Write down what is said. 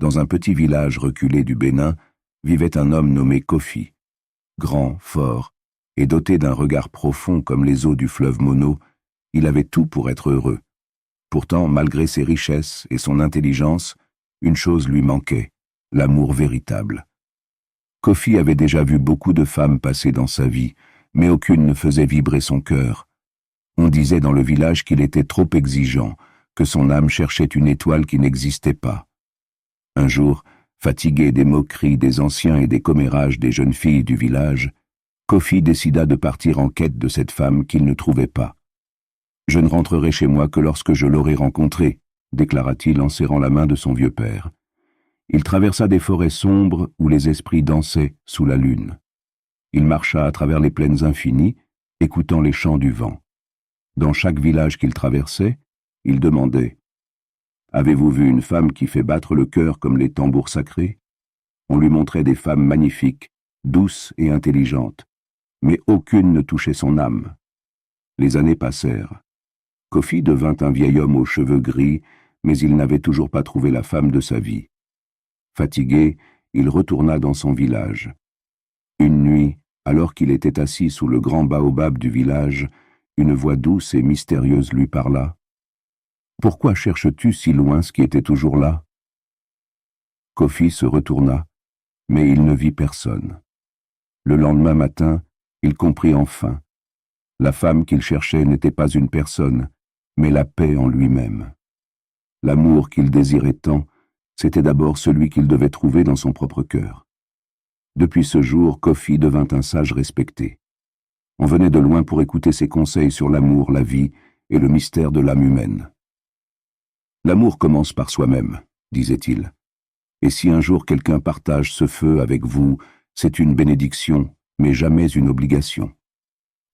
dans un petit village reculé du Bénin, vivait un homme nommé Kofi. Grand, fort, et doté d'un regard profond comme les eaux du fleuve Mono, il avait tout pour être heureux. Pourtant, malgré ses richesses et son intelligence, une chose lui manquait, l'amour véritable. Kofi avait déjà vu beaucoup de femmes passer dans sa vie, mais aucune ne faisait vibrer son cœur. On disait dans le village qu'il était trop exigeant, que son âme cherchait une étoile qui n'existait pas. Un jour, fatigué des moqueries des anciens et des commérages des jeunes filles du village, Kofi décida de partir en quête de cette femme qu'il ne trouvait pas. « Je ne rentrerai chez moi que lorsque je l'aurai rencontrée », déclara-t-il en serrant la main de son vieux père. Il traversa des forêts sombres où les esprits dansaient sous la lune. Il marcha à travers les plaines infinies, écoutant les chants du vent. Dans chaque village qu'il traversait, il demandait « Avez-vous vu une femme qui fait battre le cœur comme les tambours sacrés ?» On lui montrait des femmes magnifiques, douces et intelligentes, mais aucune ne touchait son âme. Les années passèrent. Kofi devint un vieil homme aux cheveux gris, mais il n'avait toujours pas trouvé la femme de sa vie. Fatigué, il retourna dans son village. Une nuit, alors qu'il était assis sous le grand baobab du village, une voix douce et mystérieuse lui parla. « Pourquoi cherches-tu si loin ce qui était toujours là ?» Kofi se retourna, mais il ne vit personne. Le lendemain matin, il comprit enfin. La femme qu'il cherchait n'était pas une personne, mais la paix en lui-même. L'amour qu'il désirait tant, c'était d'abord celui qu'il devait trouver dans son propre cœur. Depuis ce jour, Kofi devint un sage respecté. On venait de loin pour écouter ses conseils sur l'amour, la vie et le mystère de l'âme humaine. « L'amour commence par soi-même, disait-il. Et si un jour quelqu'un partage ce feu avec vous, c'est une bénédiction, mais jamais une obligation.